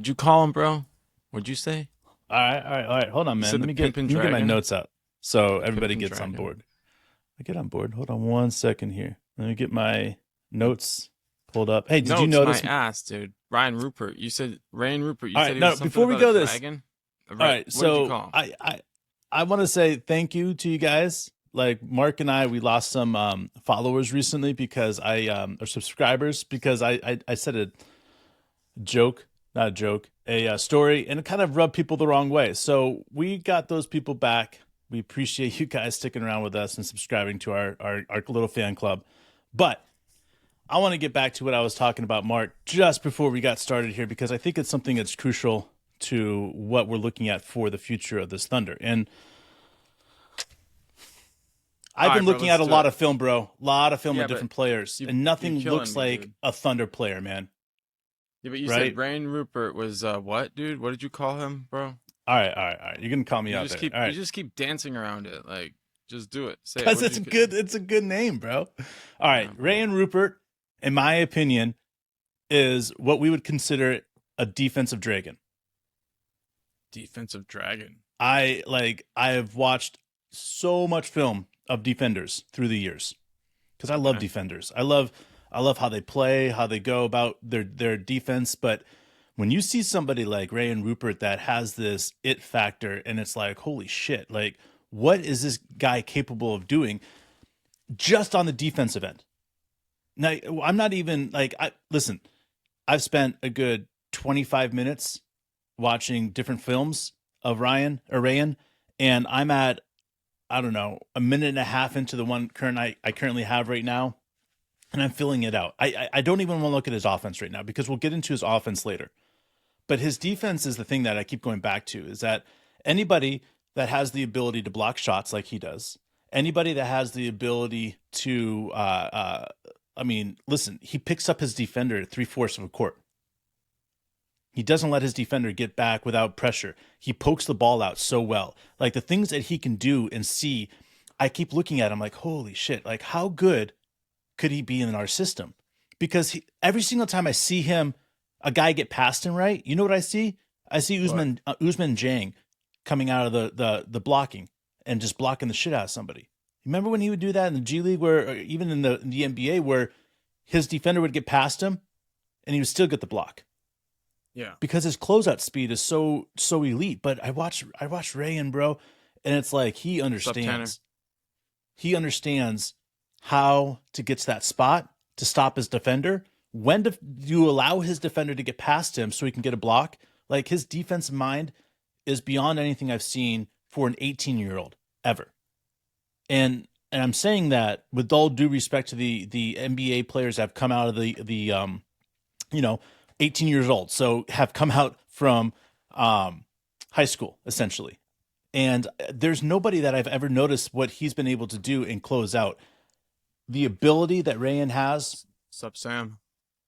What'd you call him, bro? What'd you say? All right. Hold on, You man. said Let the me get pimpin' let me get my dragon? notes out so The everybody pimpin' gets on dragon. board. I get on board. Hold on 1 second here. Let me get my notes pulled up. Hey, did you Notes my notice? ass, dude. Ryan Rupert. You said Rayan Rupert. You All said right, he was no. something Before we about a go this, dragon. all right. What did you So call him? I want to say thank you to you guys. Like Mark and I, we lost some followers recently because or subscribers because I said a joke, not a joke, a story, and it kind of rubbed people the wrong way. So we got those people back. We appreciate you guys sticking around with us and subscribing to our little fan club. But I want to get back to what I was talking about, Mark, just before we got started here, because I think it's something that's crucial to what we're looking at for the future of this Thunder. And All I've right, been bro. looking Let's at a do lot it. of film, bro. A lot of film Yeah, of but different players, you and you're nothing killing looks me, like dude. a Thunder player, man. Yeah, but you said Right? Rayan Rupert was what, dude? What did you call him, bro? All right. You're gonna call me You out just there. keep All you right. just keep dancing around it. Like, just do it. Say it. Because What did you? it's a good name, bro. All Nah, right, bro. Rayan Rupert, in my opinion, is what we would consider a defensive dragon. Defensive dragon. I have watched so much film of defenders through the years because I love Okay. defenders. I love how they play, how they go about their defense. But when you see somebody like Rayan Rupert that has this it factor, and it's like, holy shit, like what is this guy capable of doing just on the defensive end? Now, I'm not even like I listen. I've spent a good 25 minutes watching different films of Rayan, and I'm at I don't know a minute and a half into the one I currently have right now, and I'm filling it out. I don't even want to look at his offense right now because we'll get into his offense later. But his defense is the thing that I keep going back to is that anybody that has the ability to block shots like he does, anybody that has the ability to, I mean, listen, he picks up his defender at 3/4 of a court. He doesn't let his defender get back without pressure. He pokes the ball out so well. Like the things that he can do and see, I keep looking at him like, holy shit, like how good could he be in our system? Because every single time I see him, a guy get past him, right? You know what I see? I see What? Usman Jang coming out of the blocking and just blocking the shit out of somebody. Remember when he would do that in the G League, where or even in the NBA, where his defender would get past him and he would still get the block Yeah. because his closeout speed is so elite. But I watch Rayan, bro, and it's like he What's up, Tanner? understands. He understands how to get to that spot to stop his defender. When do you allow his defender to get past him so he can get a block? Like his defensive mind is beyond anything I've seen for an 18-year-old ever. And I'm saying that with all due respect to the NBA players that have come out of the you know 18 years old, so have come out from high school essentially. And there's nobody that I've ever noticed what he's been able to do and close out. The ability that Rayan has Sup, Sam?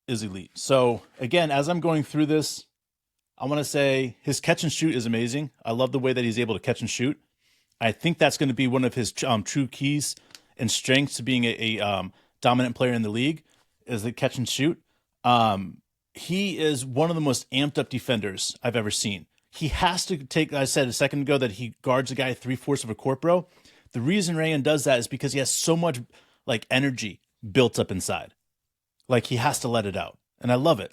is elite. So again, as I'm going through this, I want to say his catch and shoot is amazing. I love the way that he's able to catch and shoot. I think that's going to be one of his true keys and strengths to being a dominant player in the league is the catch and shoot. He is one of the most amped up defenders I've ever seen. He has to take, I said a second ago that he guards a guy 3/4 of a court, bro. The reason Rayan does that is because he has so much like energy built up inside. Like he has to let it out. And I love it.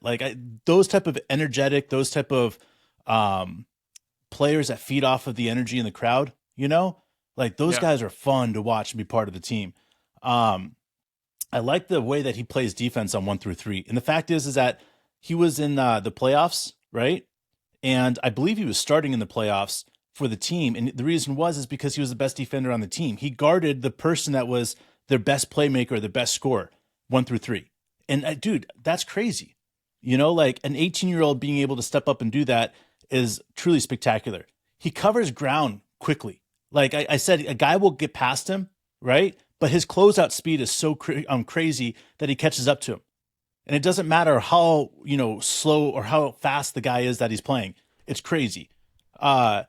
Those type of energetic, those type of um, players that feed off of the energy in the crowd, like those Yeah. guys are fun to watch and be part of the team. Um, I like the way that he plays defense on 1 through 3. And the fact is that he was in the playoffs, right? And I believe he was starting in the playoffs for the team. And the reason is because he was the best defender on the team. He guarded the person that was their best playmaker, their best scorer, 1 through 3. And dude, that's crazy. Like an 18-year-old being able to step up and do that is truly spectacular. He covers ground quickly. Like I said, a guy will get past him, right? But his closeout speed is so crazy that he catches up to him. And it doesn't matter how, slow or how fast the guy is that he's playing. It's crazy. Uh,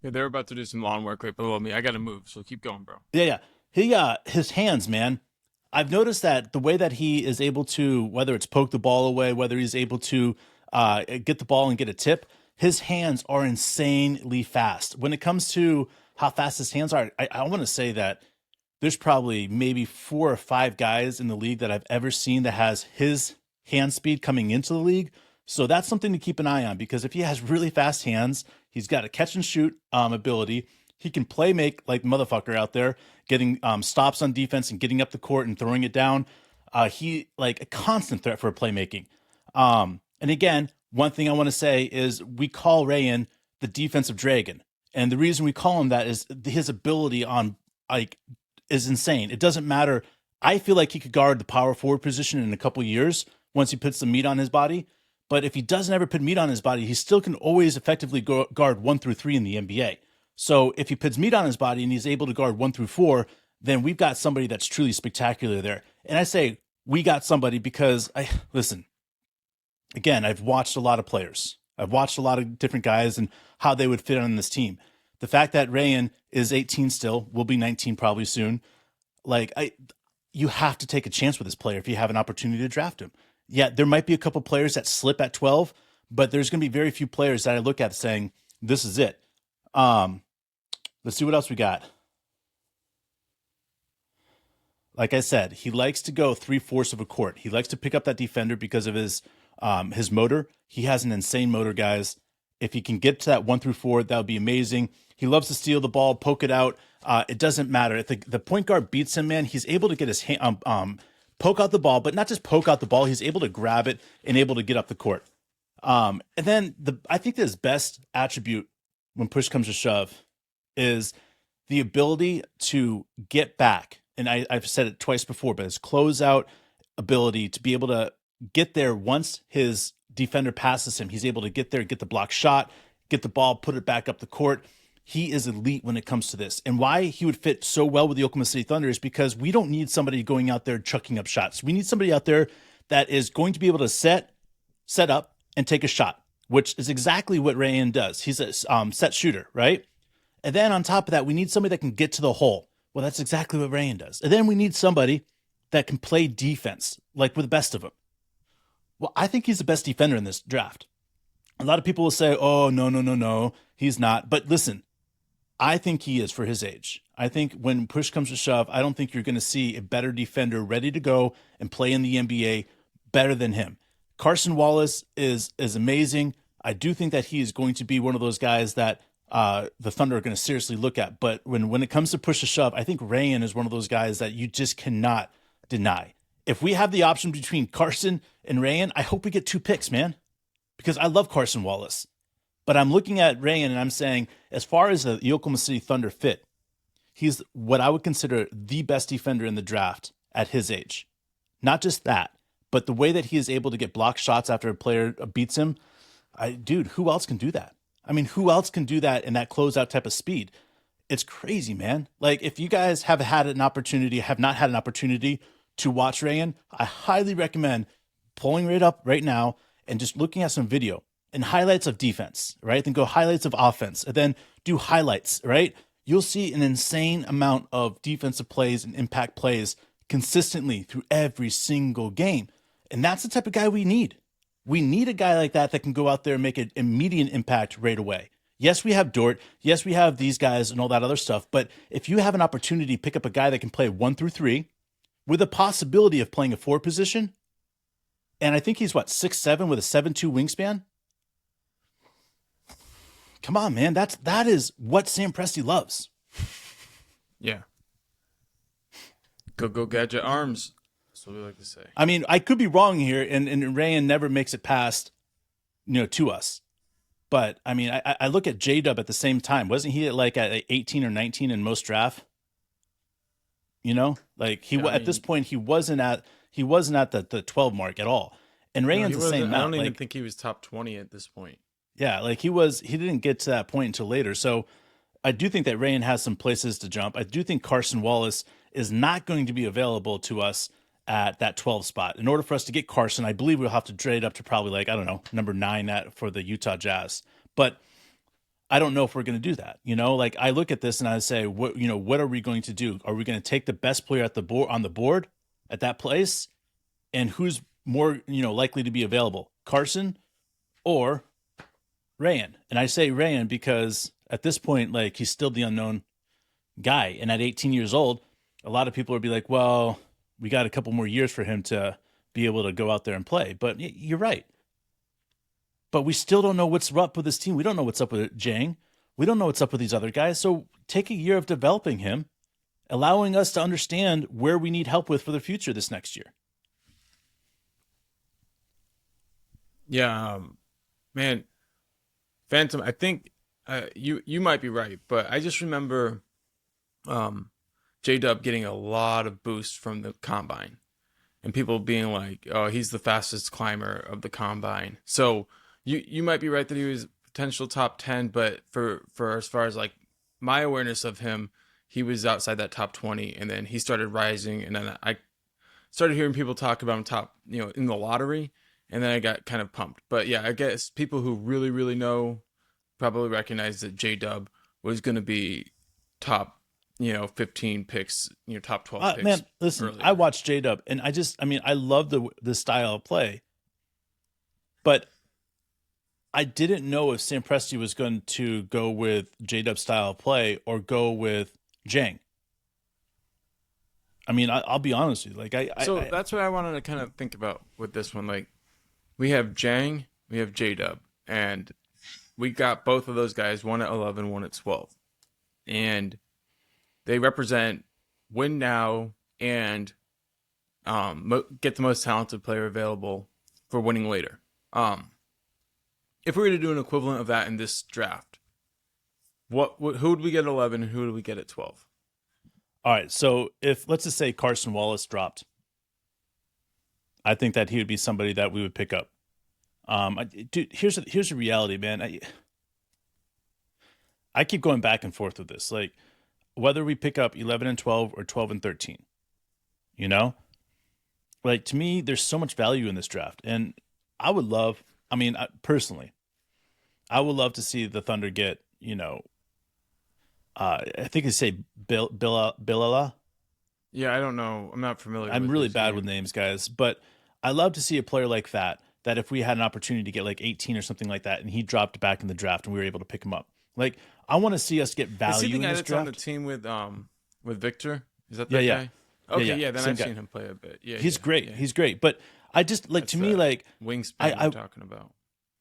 Yeah, they're about to do some lawn work right below me. I gotta move, so keep going, bro. yeah, yeah. His hands, man. I've noticed that the way that he is able to, whether it's poke the ball away, whether he's able to get the ball and get a tip. His hands are insanely fast. When it comes to how fast his hands are, I want to say that there's probably maybe 4 or 5 guys in the league that I've ever seen that has his hand speed coming into the league. So that's something to keep an eye on, because if he has really fast hands, he's got a catch and shoot ability. He can play make like motherfucker out there, getting stops on defense and getting up the court and throwing it down. He like a constant threat for playmaking. And again, one thing I want to say is we call Rayan the defensive dragon. And the reason we call him that is his ability on like is insane. It doesn't matter. I feel like he could guard the power forward position in a couple years once he puts the meat on his body. But if he doesn't ever put meat on his body, he still can always effectively guard 1 through 3 in the NBA. So if he puts meat on his body and he's able to guard 1 through 4, then we've got somebody that's truly spectacular there. And I say we got somebody because listen, again, I've watched a lot of players. I've watched a lot of different guys and how they would fit on this team. The fact that Rayan is 18 still, will be 19 probably soon. You have to take a chance with this player if you have an opportunity to draft him. Yeah, there might be a couple players that slip at 12, but there's going to be very few players that I look at saying, this is it. Let's see what else we got. Like I said, he likes to go 3/4 of a court. He likes to pick up that defender because of his motor. He has an insane motor, guys. If he can get to that 1 through 4, that would be amazing. He loves to steal the ball, poke it out. It doesn't matter. If the point guard beats him, man, he's able to get his hand, poke out the ball, but not just poke out the ball. He's able to grab it and able to get up the court. And then I think his best attribute when push comes to shove is the ability to get back. And I've said it twice before, but his closeout ability to be able to get there once his defender passes him. He's able to get there, get the block shot, get the ball, put it back up the court. He is elite when it comes to this. And why he would fit so well with the Oklahoma City Thunder is because we don't need somebody going out there chucking up shots. We need somebody out there that is going to be able to set up and take a shot, which is exactly what Rayan does. He's a set shooter, right? And then on top of that, we need somebody that can get to the hole. Well, that's exactly what Rayan does. And then we need somebody that can play defense, like with the best of them. Well, I think he's the best defender in this draft. A lot of people will say, oh, no, he's not. But listen, I think he is for his age. I think when push comes to shove, I don't think you're going to see a better defender ready to go and play in the NBA better than him. Carson Wallace is amazing. I do think that he is going to be one of those guys that the Thunder are going to seriously look at. But when it comes to push to shove, I think Rayan is one of those guys that you just cannot deny. If we have the option between Carson and Rayan, I hope we get 2 picks, man, because I love Carson Wallace. But I'm looking at Rayan and I'm saying, as far as the Oklahoma City Thunder fit, he's what I would consider the best defender in the draft at his age. Not just that, but the way that he is able to get block shots after a player beats him. Dude, who else can do that? I mean, who else can do that in that closeout type of speed? It's crazy, man. Like, if you guys have not had an opportunity to watch Rayan, I highly recommend pulling it up right now and just looking at some video and highlights of defense, right? Then go highlights of offense and then do highlights, right? You'll see an insane amount of defensive plays and impact plays consistently through every single game. And that's the type of guy we need. We need a guy like that can go out there and make an immediate impact right away. Yes, we have Dort. Yes, we have these guys and all that other stuff. But if you have an opportunity to pick up a guy that can play 1 through 3 with a possibility of playing a 4 position, and I think he's 6'7" with a 7'2" wingspan. Come on, man. That is what Sam Presti loves. Yeah. Go gadget arms. That's what we like to say. I mean, I could be wrong here, and Rayan never makes it past, to us. But I mean, I look at J-Dub at the same time. Wasn't he at 18 or 19 in most draft? At this point he wasn't at the 12 mark at all. And Rayan's the same. I don't even think he was top 20 at this point. Yeah, he didn't get to that point until later. So I do think that Rayan has some places to jump. I do think Carson Wallace is not going to be available to us at that 12 spot. In order for us to get Carson, I believe we'll have to trade up to probably number 9 for the Utah Jazz. But I don't know if we're going to do that. I look at this and I say, what are we going to do? Are we going to take the best player on the board at that place? And who's more, likely to be available? Carson or Rayan. And I say Rayan because at this point, like, he's still the unknown guy. And at 18 years old, a lot of people would be like, well, we got a couple more years for him to be able to go out there and play. But you're right. But we still don't know what's up with this team. We don't know what's up with Jang. We don't know what's up with these other guys. So take a year of developing him, allowing us to understand where we need help with for the future this next year. Yeah, man, Phantom. I think you might be right, but I just remember J Dub getting a lot of boost from the combine, and people being like, "Oh, he's the fastest climber of the combine." So you might be right that he was potential top 10, but for as far as like my awareness of him, he was outside that top 20, and then he started rising, and then I started hearing people talk about him top, in the lottery, and then I got kind of pumped. But yeah, I guess people who really, really know probably recognize that J Dub was going to be top, 15 picks, top 12 picks. Man, listen, earlier. I watched J Dub, and I love the style of play, but I didn't know if Sam Presti was going to go with J Dub style of play or go with Jang. I mean, I'll be honest with you. Like, that's what I wanted to kind of think about with this one. Like, we have Jang, we have J Dub, and we got both of those guys, one at 11, one at 12, and they represent win now and get the most talented player available for winning later. If we were to do an equivalent of that in this draft, who would we get at 11 and who would we get at 12? All right, so if let's just say Carson Wallace dropped, I think that he would be somebody that we would pick up. Dude, here's the reality, man. I keep going back and forth with this, like whether we pick up 11 and 12 or 12 and 13. Like, to me, there's so much value in this draft, and I would love. I mean, personally, I would love to see the Thunder get, I think they say Bilala. Yeah, I don't know. I'm not familiar. I'm really bad with names, guys, but I love to see a player like that if we had an opportunity to get like 18 or something like that, and he dropped back in the draft and we were able to pick him up. Like, I want to see us get value in this draft. On the team with Victor? Is that that guy? Okay, yeah. Then I've seen him play a bit. Yeah, he's great. Yeah. He's great. But I just like, to me, like, wingspan I'm talking about.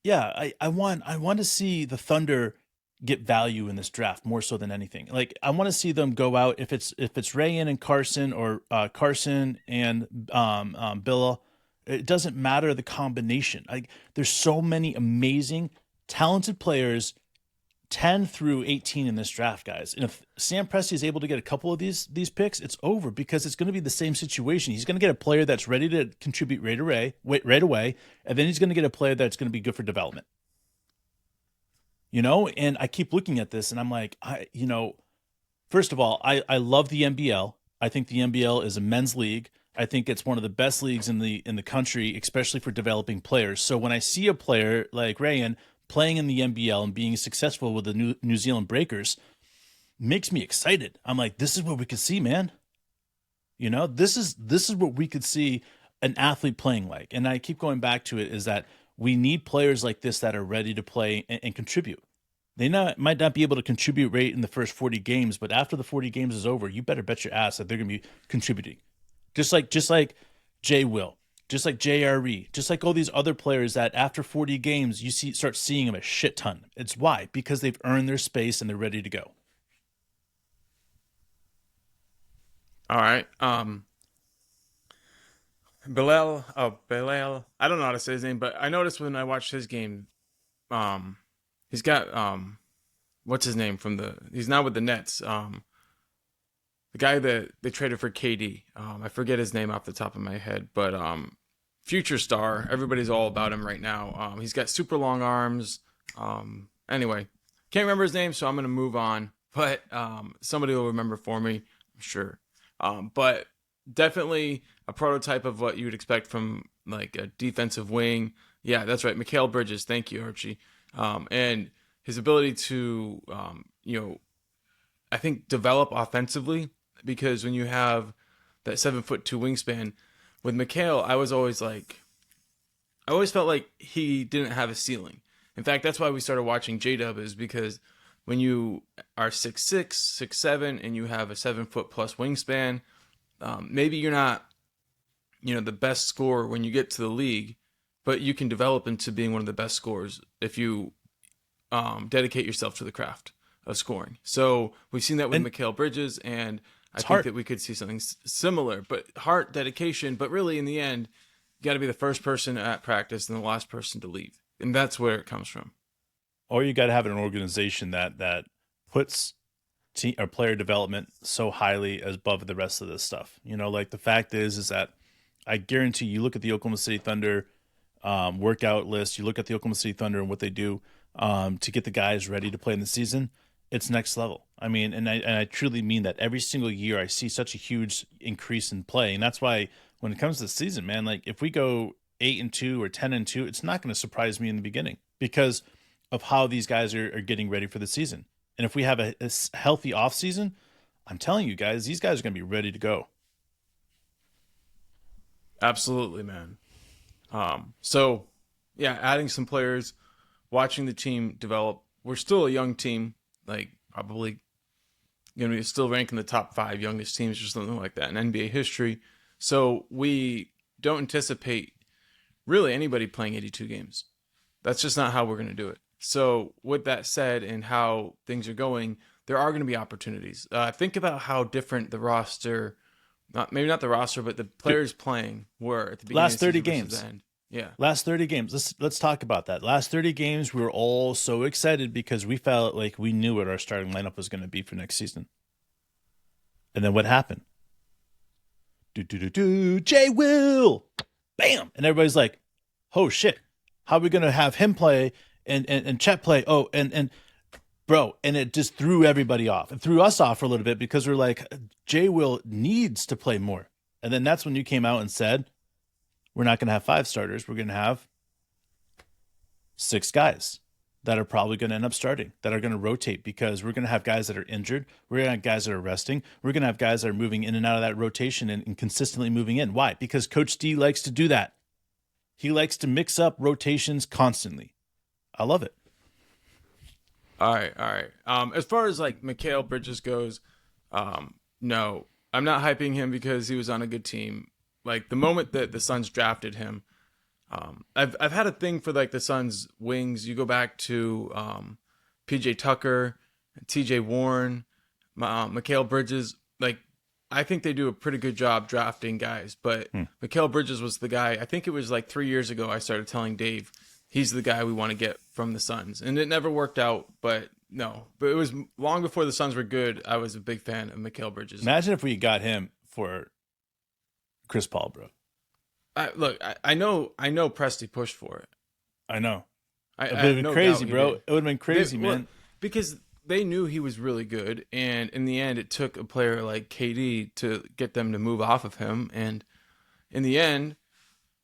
Yeah, I want to see the Thunder get value in this draft more so than anything. Like, I want to see them go out if it's Rayan and Carson or Carson and Billa. It doesn't matter the combination. Like, there's so many amazing, talented players, 10 through 18 in this draft, guys. And if Sam Presti is able to get a couple of these picks, it's over, because it's going to be the same situation. He's going to get a player that's ready to contribute right away, and then he's going to get a player that's going to be good for development. And I keep looking at this, and I'm like, first of all, I love the NBL. I think the NBL is a men's league. I think it's one of the best leagues in the country, especially for developing players. So when I see a player like Rayan playing in the NBL and being successful with the New Zealand Breakers, makes me excited. I'm like, this is what we could see, man. This is what we could see an athlete playing like. And I keep going back to it, is that we need players like this that are ready to play and contribute. They might not be able to contribute right in the first 40 games, but after the 40 games is over, you better bet your ass that they're going to be contributing. Just like Jay Will, just like JRE, just like all these other players that after 40 games, you start seeing them a shit ton. It's why? Because they've earned their space and they're ready to go. All right. Bilal, I don't know how to say his name, but I noticed when I watched his game, he's got, what's his name he's now with the Nets. The guy that they traded for KD. I forget his name off the top of my head, but future star. Everybody's all about him right now. He's got super long arms. Anyway, can't remember his name, so I'm going to move on. But somebody will remember for me, I'm sure. But definitely a prototype of what you would expect from like a defensive wing. Yeah, that's right. Mikal Bridges. Thank you, Archie. And his ability to, I think develop offensively, because when you have that 7'2" wingspan with Mikal, I was always like, I always felt like he didn't have a ceiling. In fact, that's why we started watching J-Dub, is because when you are 6'6", 6'7", and you have a 7-foot plus wingspan, maybe you're not, the best scorer when you get to the league, but you can develop into being one of the best scorers if you dedicate yourself to the craft of scoring. So we've seen that with Mikal Bridges, and I think that we could see something similar, but heart, dedication, but really in the end, you got to be the first person at practice and the last person to leave. And that's where it comes from. Or you got to have an organization that puts team or player development so highly as above the rest of this stuff. Like the fact is that I guarantee you look at the Oklahoma City Thunder workout list, you look at the Oklahoma City Thunder and what they do to get the guys ready to play in the season, it's next level. I mean, and I truly mean that. Every single year I see such a huge increase in play. And that's why when it comes to the season, man, like if we go 8-2 or 10-2, it's not going to surprise me in the beginning because of how these guys are getting ready for the season. And if we have a healthy offseason, I'm telling you guys, these guys are going to be ready to go. Absolutely, man. So, yeah, adding some players, watching the team develop. We're still a young team, like probably going to be still ranked in the top 5 youngest teams or something like that in NBA history. So we don't anticipate really anybody playing 82 games. That's just not how we're going to do it. So with that said and how things are going, there are going to be opportunities. Think about how different the roster, maybe not the roster, but the players playing were at the beginning last of the 30 season versus games. the end. Yeah. Last 30 games. Let's talk about that. Last 30 games, we were all so excited because we felt like we knew what our starting lineup was going to be for next season. And then what happened? Jay Will. Bam. And everybody's like, oh shit. How are we going to have him play and Chet play? Oh, and bro, and it just threw everybody off. It threw us off for a little bit because we're like, Jay Will needs to play more. And then that's when you came out and said, we're not going to have 5 starters. We're going to have 6 guys that are probably going to end up starting, that are going to rotate because we're going to have guys that are injured. We're going to have guys that are resting. We're going to have guys that are moving in and out of that rotation and consistently moving in. Why? Because Coach D likes to do that. He likes to mix up rotations constantly. I love it. All right. As far as like Mikal Bridges goes, no, I'm not hyping him because he was on a good team. Like the moment that the Suns drafted him, I've had a thing for like the Suns wings. You go back to PJ Tucker, TJ Warren, Mikal Bridges. Like I think they do a pretty good job drafting guys, but Mikal Bridges was the guy. I think it was like 3 years ago I started telling Dave he's the guy we want to get from the Suns, and it never worked out. But it was long before the Suns were good. I was a big fan of Mikal Bridges. Imagine if we got him for Chris Paul, bro. I know Presti pushed for it. I know. It would have been crazy, bro. It would have been crazy, man. Because they knew he was really good, and in the end, it took a player like KD to get them to move off of him. And in the end,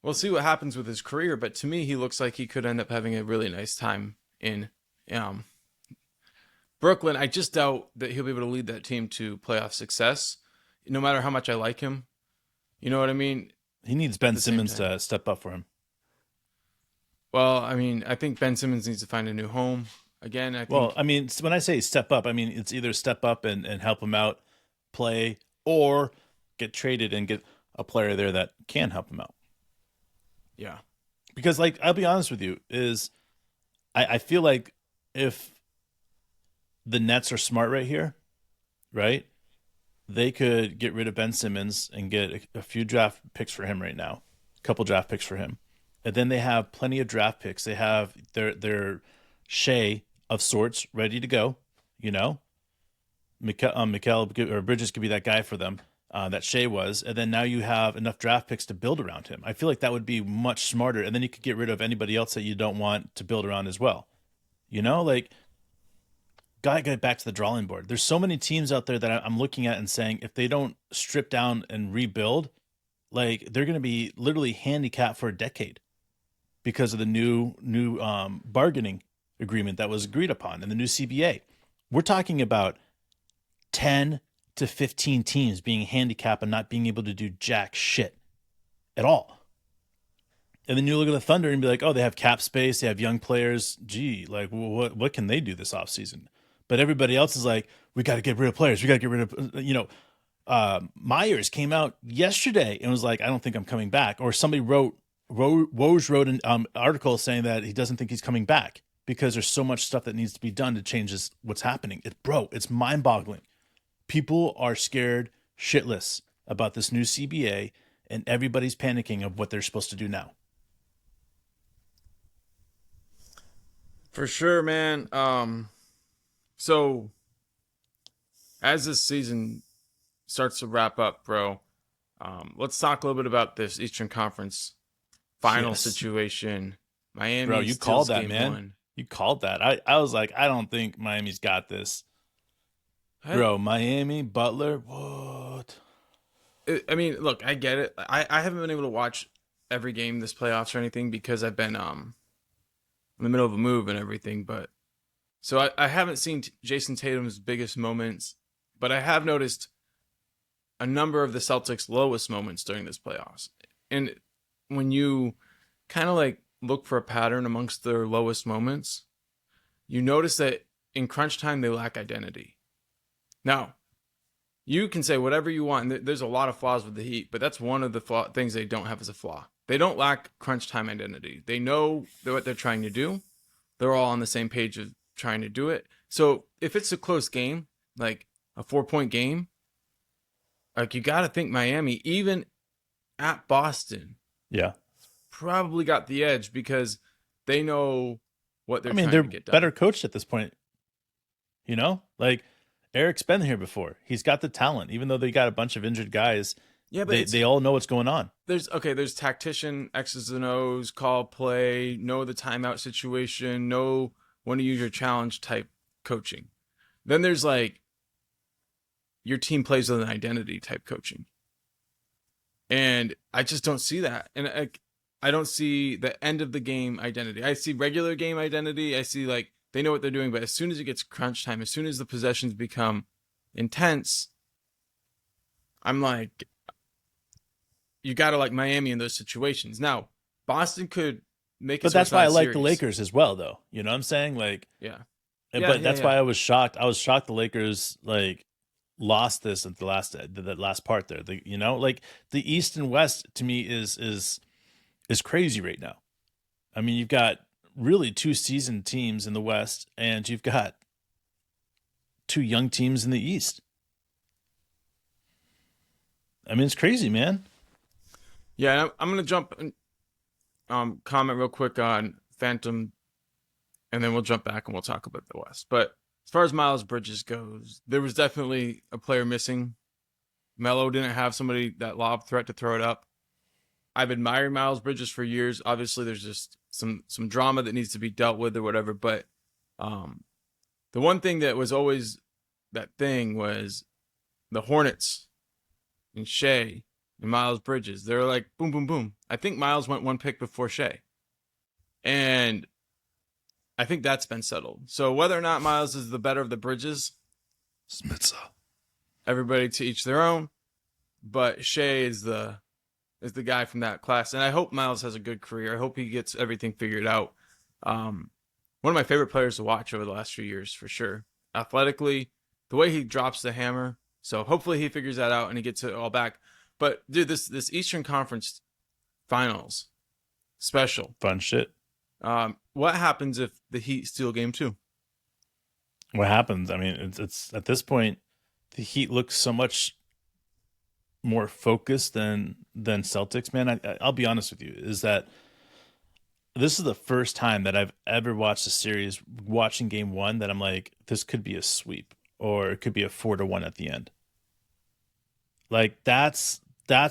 we'll see what happens with his career. But to me, he looks like he could end up having a really nice time in Brooklyn. I just doubt that he'll be able to lead that team to playoff success, no matter how much I like him. You know what I mean? He needs Ben Simmons to step up for him. Well, I mean, I think Ben Simmons needs to find a new home. Again, I think... Well, I mean, when I say step up, I mean, it's either step up and help him out, play, or get traded and get a player there that can help him out. Yeah. Because, like, I'll be honest with you, I feel like if the Nets are smart right here, right, they could get rid of Ben Simmons and get a few draft picks for him right now, a couple draft picks for him. And then they have plenty of draft picks. They have their Shea of sorts ready to go, you know. Mikal or Bridges could be that guy for them, that Shea was. And then now you have enough draft picks to build around him. I feel like that would be much smarter. And then you could get rid of anybody else that you don't want to build around as well. You know, like, gotta get back to the drawing board. There's so many teams out there that I'm looking at and saying if they don't strip down and rebuild, like they're going to be literally handicapped for a decade because of the new bargaining agreement that was agreed upon and the new CBA. We're talking about 10 to 15 teams being handicapped and not being able to do jack shit at all. And then you look at the Thunder and be like, oh, they have cap space, they have young players. Gee, like what can they do this offseason? But everybody else is like, we got to get rid of players. We got to get rid of, Myers came out yesterday and was like, I don't think I'm coming back. Or somebody Woj wrote an article saying that he doesn't think he's coming back because there's so much stuff that needs to be done to change what's happening. It's mind boggling. People are scared shitless about this new CBA, and everybody's panicking of what they're supposed to do now. For sure, man. So as this season starts to wrap up, bro, let's talk a little bit about this Eastern Conference final situation. Miami, bro, you called that, game man. one. You called that. I was like, I don't think Miami's got this, bro. Miami, Butler, what? I mean, look, I get it. I haven't been able to watch every game this playoffs or anything because I've been in the middle of a move and everything. But so I haven't seen Jason Tatum's biggest moments, but I have noticed a number of the Celtics' lowest moments during this playoffs. And when you kind of like look for a pattern amongst their lowest moments, you notice that in crunch time they lack identity. Now, you can say whatever you want. There's a lot of flaws with the Heat, but that's one of the things they don't have as a flaw. They don't lack crunch time identity. They know what they're trying to do. They're all on the same page of trying to do it. So if it's a close game, like a 4-point game, like you got to think Miami, even at Boston, yeah, probably got the edge because they know what they're trying to get done. They're better coached at this point. Like Eric's been here before. He's got the talent, even though they got a bunch of injured guys. Yeah, but they all know what's going on. There's tactician, X's and O's, call play, know the timeout situation, know when to use your challenge type coaching. Then there's like your team plays with an identity type coaching. And I just don't see that. And I don't see the end of the game identity. I see regular game identity. I see like they know what they're doing, but as soon as it gets crunch time, as soon as the possessions become intense, I'm like, you got to like Miami in those situations. Now, Boston could make it. But that's why I like the Lakers as well, though. You know what I'm saying? Like, yeah. But that's why I was shocked. I was shocked the Lakers like lost this at the last part there. Like the East and West to me is crazy right now. I mean, you've got really two seasoned teams in the West, and you've got two young teams in the East. I mean, it's crazy, man. Yeah, I'm gonna jump and comment real quick on Phantom, and then we'll jump back and we'll talk about the West. But as far as Miles Bridges goes, there was definitely a player missing. Melo didn't have somebody that lob threat to throw it up. I've admired Miles Bridges for years. Obviously, there's just some drama that needs to be dealt with or whatever. But the one thing that was always that thing was the Hornets and Shea and Miles Bridges. They're like boom, boom, boom. I think Miles went one pick before Shea. And I think that's been settled. So whether or not Miles is the better of the Bridges, Smitsa. Everybody to each their own. But Shea is the guy from that class. And I hope Miles has a good career. I hope he gets everything figured out. One of my favorite players to watch over the last few years, for sure. Athletically, the way he drops the hammer. So hopefully he figures that out and he gets it all back. But, dude, this Eastern Conference Finals, special. Fun shit. What happens if the Heat steal game 2? What happens? I mean, it's at this point, the Heat looks so much more focused than Celtics, man. I'll be honest with you, is that this is the first time that I've ever watched a series watching game 1 that I'm like, this could be a sweep or it could be a 4-1 at the end. Like that's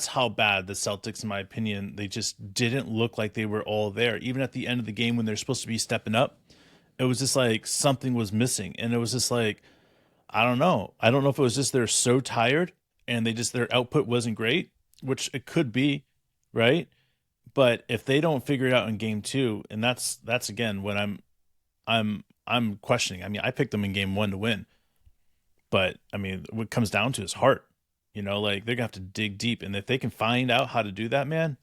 how bad the Celtics, in my opinion, they just didn't look like they were all there. Even at the end of the game when they're supposed to be stepping up, it was just like something was missing. And it was just like, I don't know. I don't know if it was just they're so tired and their output wasn't great, which it could be, right? But if they don't figure it out in game 2, and that's again when I'm questioning. I mean, I picked them in game 1 to win. But I mean, what it comes down to is heart. Like they're gonna have to dig deep, and if they can find out how to do that, man,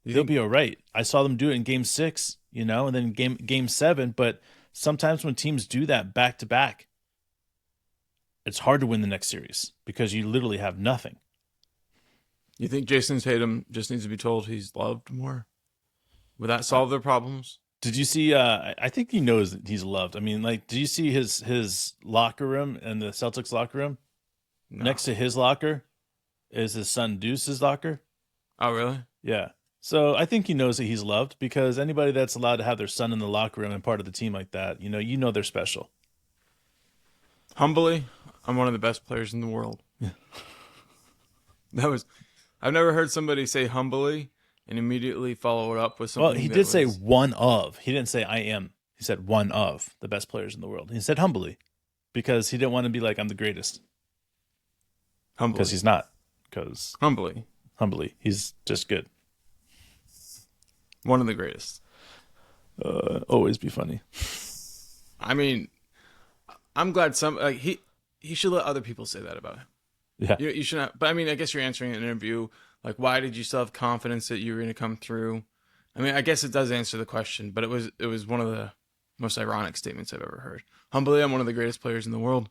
You They'll think be all right. I saw them do it in game 6, and then game 7, but sometimes when teams do that back to back, it's hard to win the next series because you literally have nothing. you think Jason Tatum just needs to be told he's loved more? Would that solve their problems? Did you see? I think he knows that he's loved. I mean, like, did you see his locker room and the Celtics locker room? No. Next to his locker is his son Deuce's locker. Oh, really? Yeah. So I think he knows that he's loved because anybody that's allowed to have their son in the locker room and part of the team like that, they're special. Humbly, I'm one of the best players in the world. I've never heard somebody say humbly and immediately follow it up with something. Well, he did say one of. He didn't say I am. He said one of the best players in the world. He said humbly because he didn't want to be like I'm the greatest. Humbly. Because he's not. Because Humbly, he's just good. one of the greatest. Always be funny. I mean, I'm glad he should let other people say that about him. Yeah. You should not. But I mean, I guess you're answering an interview. Like, why did you still have confidence that you were going to come through? I mean, I guess it does answer the question, but it was one of the most ironic statements I've ever heard. Humbly, I'm one of the greatest players in the world.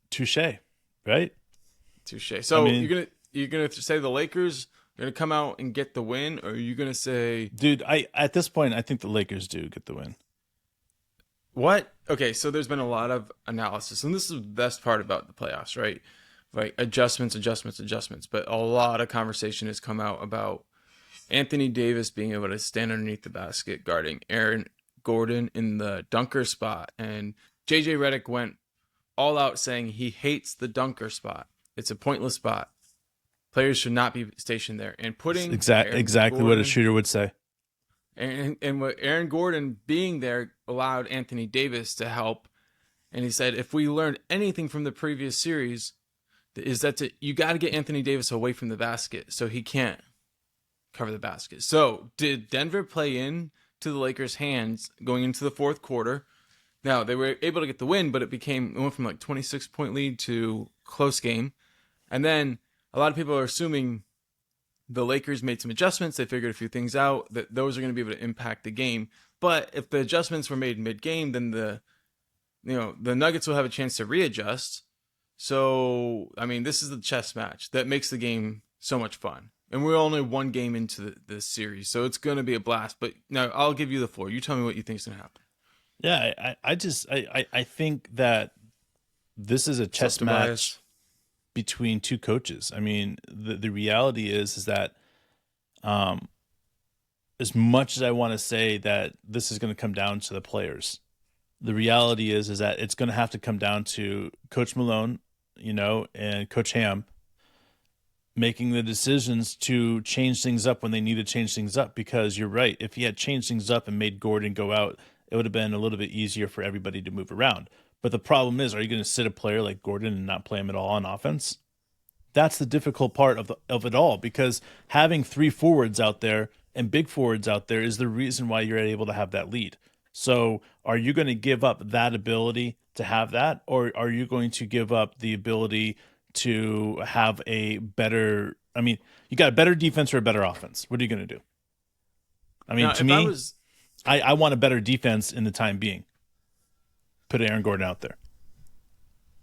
Touche, right? Touche. So I mean, you're gonna say the Lakers are gonna come out and get the win, or are you gonna say, dude? At this point, I think the Lakers do get the win. what? Okay, so there's been a lot of analysis, and this is the best part about the playoffs, right? Like adjustments. But a lot of conversation has come out about Anthony Davis being able to stand underneath the basket, guarding Aaron Gordon in the dunker spot, and JJ Redick went all out saying he hates the dunker spot. It's a pointless spot. Players should not be stationed there. And putting exactly what a shooter would say. And what Aaron Gordon being there allowed Anthony Davis to help. And he said, if we learned anything from the previous series, is that you got to get Anthony Davis away from the basket so he can't cover the basket. So did Denver play in to the Lakers' hands going into the fourth quarter? Now, they were able to get the win, but it went from like 26-point lead to close game. And then a lot of people are assuming the Lakers made some adjustments. They figured a few things out, that those are going to be able to impact the game. But if the adjustments were made mid-game, then the Nuggets will have a chance to readjust. So, I mean, this is the chess match that makes the game so much fun. And we're only one game into the series, so it's going to be a blast. But now I'll give you the floor. You tell me what you think is going to happen. Yeah, I think that this is a chess match between two coaches. I mean, the reality is that as much as I want to say that this is going to come down to the players, the reality is that it's going to have to come down to Coach Malone, and Coach Ham making the decisions to change things up when they need to change things up. Because you're right, if he had changed things up and made Gordon go out, it would have been a little bit easier for everybody to move around. But the problem is, are you going to sit a player like Gordon and not play him at all on offense? That's the difficult part of it all, because having three forwards out there and big forwards out there is the reason why you're able to have that lead. So are you going to give up that ability to have that, or are you going to give up the ability to have a better, you got a better defense or a better offense? What are you going to do? To me, I want a better defense in the time being. Put Aaron Gordon out there.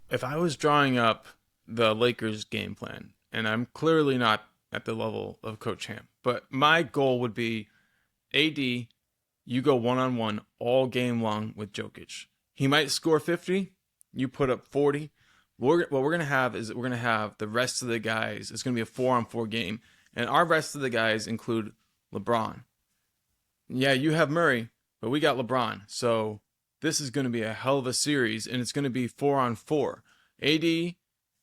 If I was drawing up the Lakers game plan, and I'm clearly not at the level of Coach Ham, but my goal would be, AD, you go one-on-one all game long with Jokic. He might score 50. You put up 40. What we're going to have is we're going to have the rest of the guys. It's going to be a 4-on-4 game. And our rest of the guys include LeBron. Yeah, you have Murray, but we got LeBron. So this is going to be a hell of a series, and it's going to be 4-on-4. AD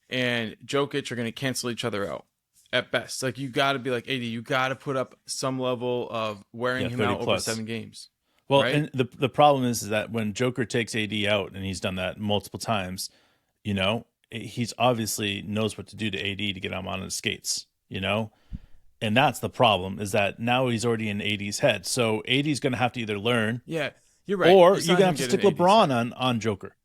and Jokic are going to cancel each other out at best. Like, you got to be like, AD, you got to put up some level of wearing him out over 7 games. Well, right? And the problem is that when Joker takes AD out, and he's done that multiple times, he's obviously knows what to do to AD to get him on his skates, And that's the problem, is that now he's already in AD's head. So AD's going to have to either learn. Yeah, you're right. Or you're going to have to stick LeBron on Joker.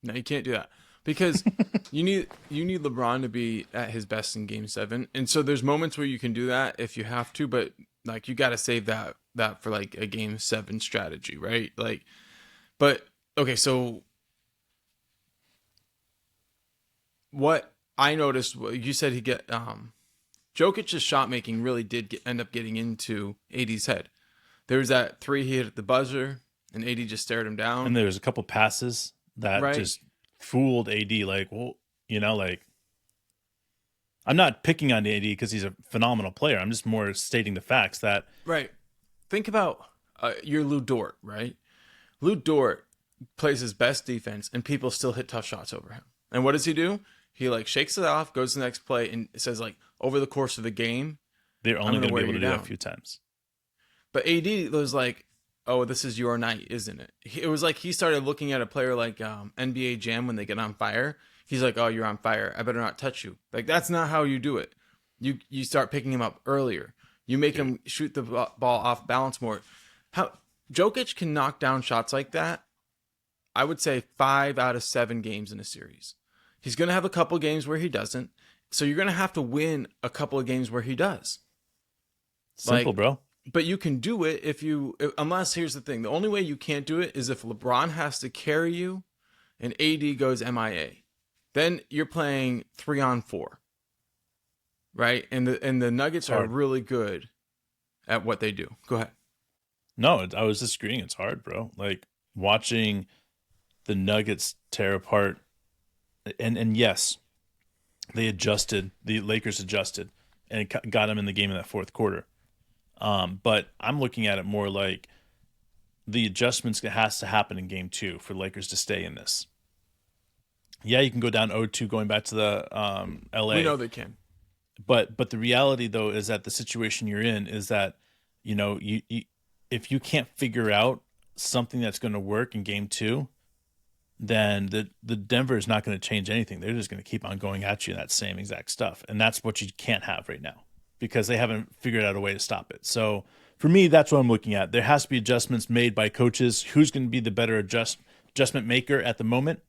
No, you can't do that. because you need LeBron to be at his best in Game 7, and so there's moments where you can do that if you have to, but like you got to save that for like a Game 7 strategy, right? Like, but okay, so what I noticed, you said he get Jokic's shot making really did end up getting into AD's head. There was that three he hit at the buzzer, and AD just stared him And down. there was a couple passes that Right, just fooled AD. Like, well, like I'm not picking on AD because he's a phenomenal player. I'm just more stating the facts that right. Think about your Lou Dort, right? Lou Dort plays his best defense, and people still hit tough shots over him. And what does he do? He like shakes it off, goes to the next play, and says like, over the course of the game, they're I'm only going to going to be wear able you to do that down. a few times. But AD was like, oh, this is your night, isn't it? It was like he started looking at a player like NBA Jam when they get on fire. He's like, oh, you're on fire. I better not touch you. Like, that's not how you do it. You start picking him up earlier. You make him shoot the ball off balance more. How Jokic can knock down shots like that, I would say 5 out of 7 games in a series. He's going to have a couple games where he doesn't. So you're going to have to win a couple of games where he does. Simple, Like, bro. but you can do it unless here's the thing. The only way you can't do it is if LeBron has to carry you and AD goes MIA. Then you're playing 3-on-4. Right? And the Nuggets are Hard. really good at what they do. Go ahead. No, I was disagreeing. It's hard, bro. Like watching the Nuggets tear apart, and yes, they adjusted. The Lakers adjusted, and it got them in the game in that fourth quarter. But I'm looking at it more like the adjustments that has to happen in game 2 for the Lakers to stay in this. Yeah, you can go down 0-2 going back to the LA. We know they can. But the reality though is that the situation you're in is that you if you can't figure out something that's going to work in game 2, then the Denver is not going to change anything. They're just going to keep on going at you in that same exact stuff, and that's what you can't have right now because they haven't figured out a way to stop it. So for me, that's what I'm looking at. There has to be adjustments made by coaches. Who's going to be the better adjustment maker at the moment?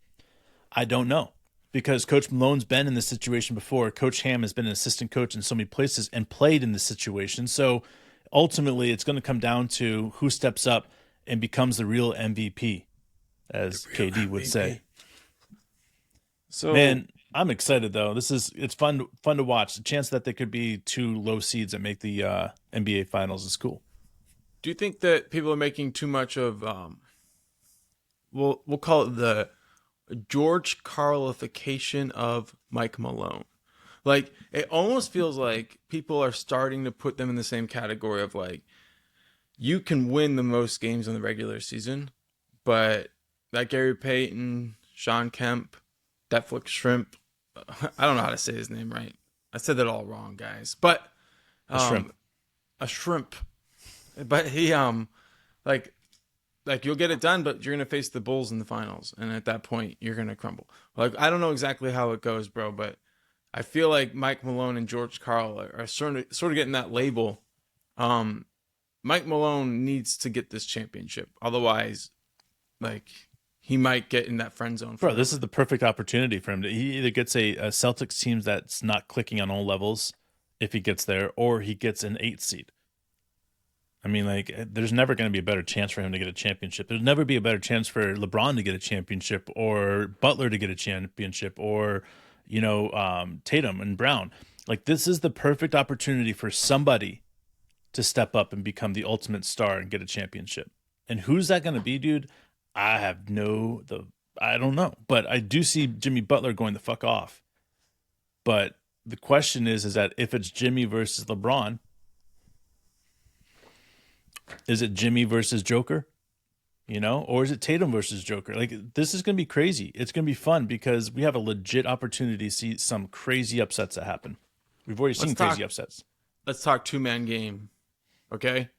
I don't know. Because Coach Malone's been in this situation before. Coach Ham has been an assistant coach in so many places and played in this situation. So ultimately, it's going to come down to who steps up and becomes the real MVP, as KD would say. So Man, I'm excited though. It's fun to watch. The chance that there could be 2 low seeds that make the NBA Finals is cool. do you think that people are making too much of we'll call it the George Carlification of Mike Malone? Like, it almost feels like people are starting to put them in the same category of like, you can win the most games in the regular season, but that Gary Payton, Sean Kemp, Netflix Shrimp, I don't know how to say his name right. I said that all wrong, guys. But a shrimp. But he like you'll get it done, but you're gonna face the Bulls in the finals, and at that point, you're gonna crumble. Like, I don't know exactly how it goes, bro, but I feel like Mike Malone and George Karl are sort of getting that label. Mike Malone needs to get this championship, otherwise, like, he might get in that friend zone. Bro, this is the perfect opportunity for him. He either gets a Celtics team that's not clicking on all levels if he gets there, or he gets an 8 seed. I mean, like, there's never going to be a better chance for him to get a championship. There'll never be a better chance for LeBron to get a championship, or Butler to get a championship, or, Tatum and Brown. Like, this is the perfect opportunity for somebody to step up and become the ultimate star and get a championship. And who's that going to be, dude? I don't know. But I do see Jimmy Butler going the fuck off. But the question is that if it's Jimmy versus LeBron, is it Jimmy versus Joker? Or is it Tatum versus Joker? Like, this is going to be crazy. It's going to be fun because we have a legit opportunity to see some crazy upsets that happen. We've already seen crazy upsets. Let's talk 2-man game, okay?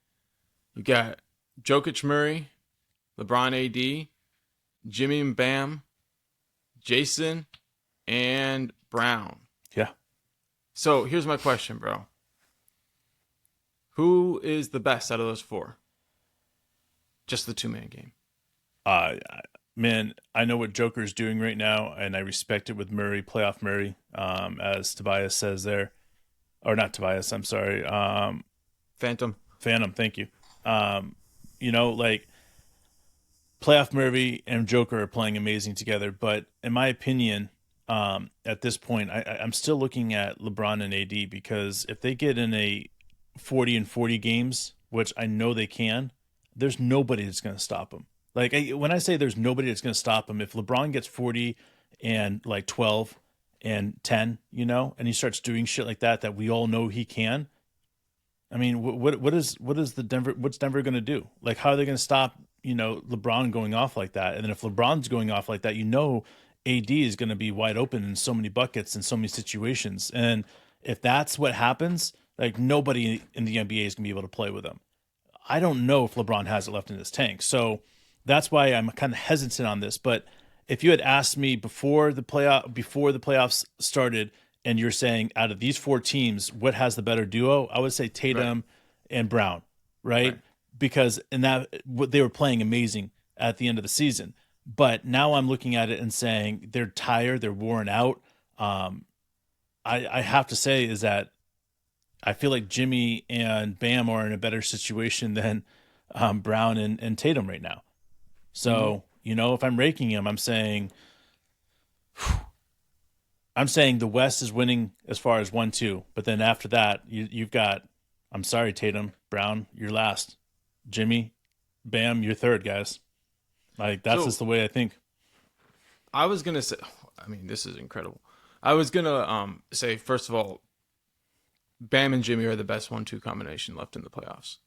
You got Jokic, Murray, LeBron, AD, Jimmy and Bam, Jason, and Brown. Yeah. So here's my question, bro. Who is the best out of those 4? Just the 2-man game. Man, I know what Joker's doing right now, and I respect it with Murray, playoff Murray, as Tobias says there, or not Tobias. I'm sorry, Phantom. Phantom. Thank you. Like playoff Murray and Joker are playing amazing together, but in my opinion, at this point, I'm still looking at LeBron and AD because if they get in a 40-40 games, which I know they can, there's nobody that's going to stop them. Like when I say there's nobody that's going to stop him, if LeBron gets 40 and like 12 and 10, and he starts doing shit like that we all know he can. I mean, what's Denver going to do? Like, how are they going to stop, LeBron going off like that? And then if LeBron's going off like that, AD is going to be wide open in so many buckets and so many situations. And if that's what happens, like nobody in the NBA is going to be able to play with him. I don't know if LeBron has it left in his tank. So that's why I'm kind of hesitant on this. But if you had asked me before the playoffs started, and you're saying out of these four teams, what has the better duo? I would say Tatum and Brown, right? Because in that they were playing amazing at the end of the season. But now I'm looking at it and saying they're tired, they're worn out. I have to say is that I feel like Jimmy and Bam are in a better situation than Brown and Tatum right now. So, if I'm ranking them, I'm saying the West is winning as far as 1-2, but then after that, you've got, I'm sorry, Tatum, Brown, you're last. Jimmy, Bam, you're third, guys. Like, that's just the way I think. I was going to say, I mean, this is incredible. I was going to say, first of all, Bam and Jimmy are the best 1-2 combination left in the playoffs.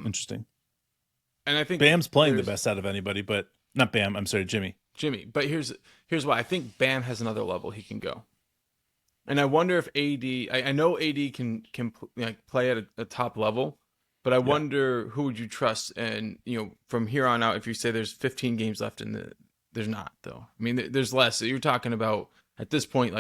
Interesting. And I think Bam's playing the best out of anybody, but not Bam. I'm sorry, Jimmy. But here's why. I think Bam has another level he can go. And I wonder if I know AD can play at a top level, but I wonder who would you trust. And, from here on out, if you say there's 15 games left there's not though. I mean, there's less. So you're talking about at this point,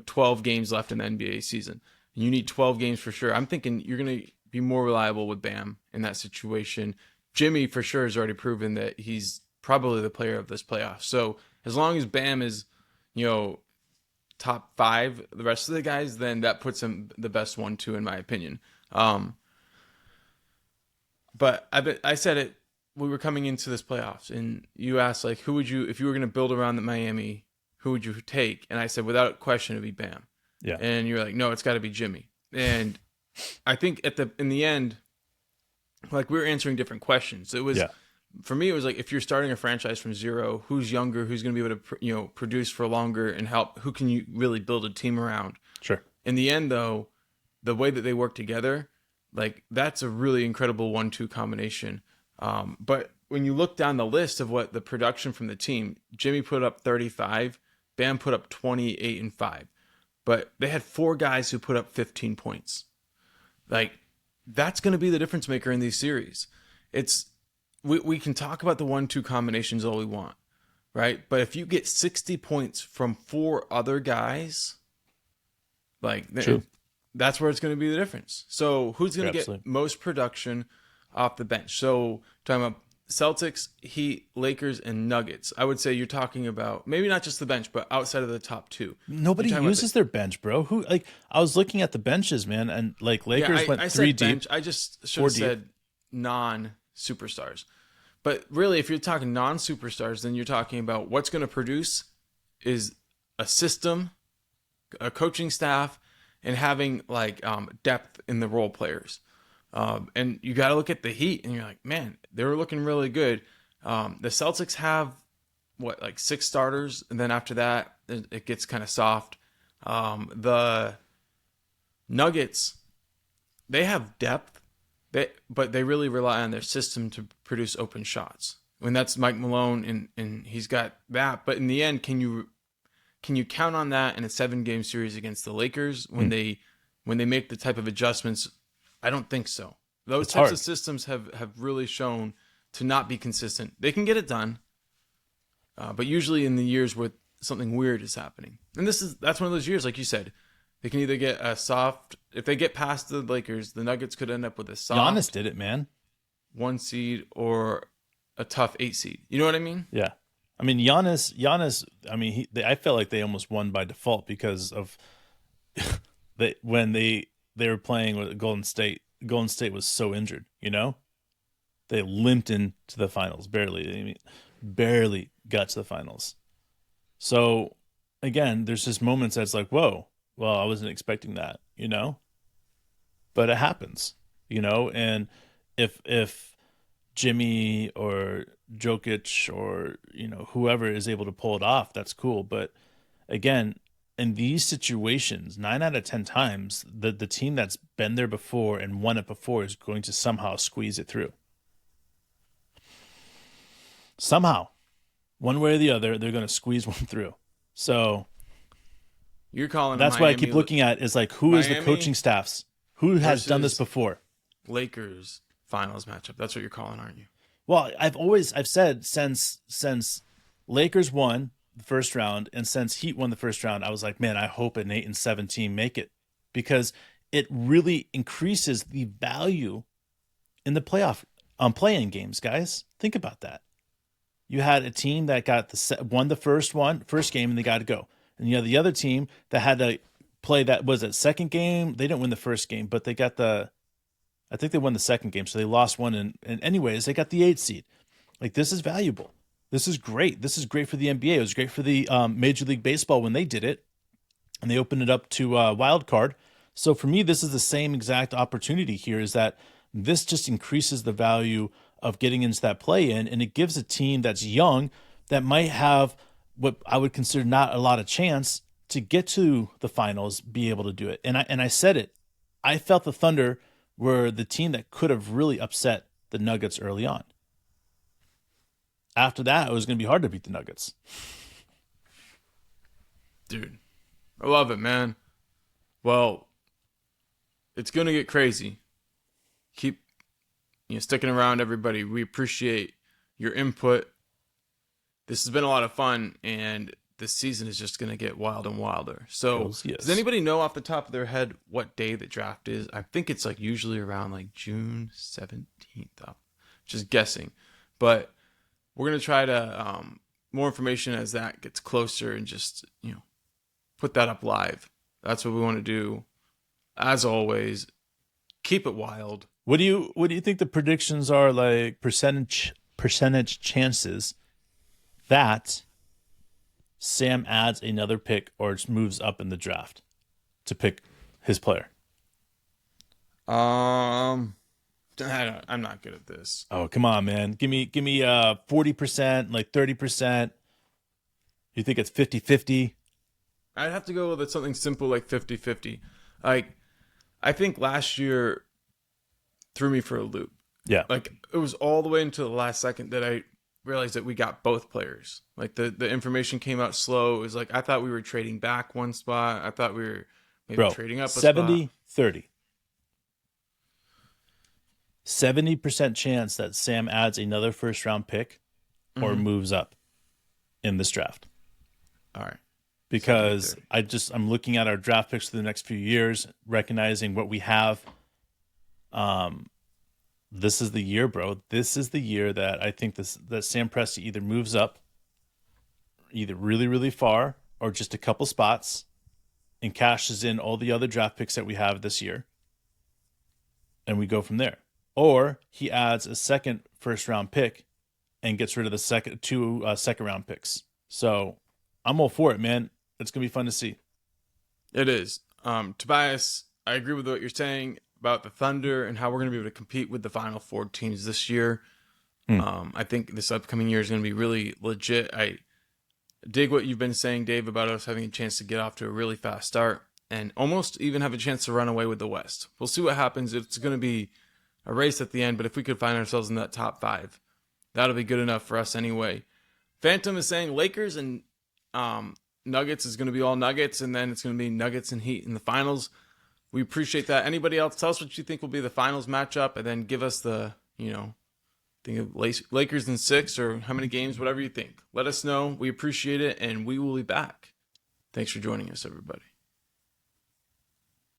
12 games left in the NBA season. And you need 12 games for sure. I'm thinking you're going to be more reliable with Bam in that situation. Jimmy for sure has already proven that he's probably the player of this playoff. So as long as Bam is, top 5, the rest of the guys, then that puts him the best 1-2 in my opinion. But I said it, we were coming into this playoffs and you asked who would you, if you were going to build around the Miami, who would you take? And I said, without question, it'd be Bam. Yeah. And you're like, no, it's got to be Jimmy. And I think in the end, we were answering different questions. It was, for me, it was if you're starting a franchise from zero, who's younger, who's going to be able to, produce for longer and help, who can you really build a team around? Sure. In the end, though, the way that they work together, that's a really incredible 1-2 combination. But when you look down the list of what the production from the team, Jimmy put up 35, Bam put up 28 and 5, but they had 4 guys who put up 15 points. That's going to be the difference maker in these series. We can talk about the 1-2 combinations all we want, right? But if you get 60 points from 4 other guys, that's where it's going to be the difference. So who's going to get most production off the bench? So talking about Celtics, Heat, Lakers, and Nuggets. I would say you're talking about maybe not just the bench, but outside of the top 2. Nobody uses their bench, bro. Who I was looking at the benches, man, and Lakers went 3 deep. Bench. I just should have said non-superstars. But really, if you're talking non-superstars, then you're talking about what's going to produce is a system, a coaching staff, and having depth in the role players. And you got to look at the Heat, and you're like, man, they were looking really good. The Celtics have 6 starters, and then after that, it gets kind of soft. The Nuggets, they have depth, but they really rely on their system to produce open shots. And that's Mike Malone, and he's got that. But in the end, can you count on that in a 7-game series against the Lakers when they make the type of adjustments? I don't think so. Those types of systems have really shown to not be consistent. They can get it done, but usually in the years where something weird is happening. And that's one of those years, like you said, they can either get a soft, if they get past the Lakers, the Nuggets could end up with a soft Giannis did it, man. 1 seed, or a tough 8 seed. You know what I mean? Yeah. I mean, Giannis. I mean, I felt like they almost won by default because of when they were playing with Golden State. Golden State was so injured. They limped into the finals barely. I mean, barely got to the finals. So again, there's just moments that's like, whoa, well, I wasn't expecting that. But it happens. And if Jimmy or Jokic or whoever is able to pull it off, that's cool. But again, in these situations, 9 out of 10 times, the team that's been there before and won it before is going to somehow squeeze it through. Somehow, one way or the other, they're going to squeeze one through. So You're calling that's what I keep looking at is like, who is the coaching staffs? Who has done this before? Lakers finals matchup. That's what you're calling, aren't you? Well, I've said since Lakers won the first round and since Heat won the first round, I was like, man, I hope an 8-7 team make it, because it really increases the value in the playoff play-in games, guys. Think about that. You had a team that won the first game and they got to go, and you had the other team that had to play that was it second game. They didn't win the first game, but they got I think they won the second game, so they lost one. And anyways, they got the 8 seed. Like, this is valuable. This is great. This is great for the NBA. It was great for the Major League Baseball when they did it, and they opened it up to wild card. So for me, this is the same exact opportunity here, is that this just increases the value of getting into that play-in, and it gives a team that's young that might have what I would consider not a lot of chance to get to the finals, be able to do it. And I said it. I felt the Thunder were the team that could have really upset the Nuggets early on. After that, it was going to be hard to beat the Nuggets. Dude, I love it, man. Well, it's going to get crazy. Keep sticking around, everybody. We appreciate your input. This has been a lot of fun, and this season is just going to get wild and wilder. So, yes. Does anybody know off the top of their head what day the draft is? I think it's like usually around like June 17th. I'm just guessing. But we're going to try to more information as that gets closer, and just, put that up live. That's what we want to do. As always, keep it wild. What do you think the predictions are, like percentage chances that Sam adds another pick or just moves up in the draft to pick his player? I'm not good at this. Oh, come on, man. Give me 40%, like 30%. You think it's 50-50? I'd have to go with something simple like 50-50. Like, I think last year threw me for a loop. Yeah. Like, it was all the way until the last second that I realized that we got both players. Like, the information came out slow. It was like, I thought we were trading back one spot. I thought we were maybe trading up a 70-30. 70% chance that Sam adds another first-round pick or moves up in this draft. All right. Because I'm looking at our draft picks for the next few years, recognizing what we have. This is the year, bro. This is the year that I think that Sam Presti either moves up either really, really far or just a couple spots and cashes in all the other draft picks that we have this year. And we go from there. Or he adds a second first-round pick and gets rid of the two second-round picks. So I'm all for it, man. It's going to be fun to see. It is. Tobias, I agree with what you're saying about the Thunder and how we're going to be able to compete with the Final Four teams this year. I think this upcoming year is going to be really legit. I dig what you've been saying, Dave, about us having a chance to get off to a really fast start and almost even have a chance to run away with the West. We'll see what happens. It's going to be a race at the end, but if we could find ourselves in that top 5, that'll be good enough for us anyway. Phantom is saying Lakers and Nuggets is going to be all Nuggets, and then it's going to be Nuggets and Heat in the finals. We appreciate that. Anybody else, tell us what you think will be the finals matchup, and then give us the, think of Lakers in 6 or how many games, whatever you think. Let us know. We appreciate it, and we will be back. Thanks for joining us, everybody.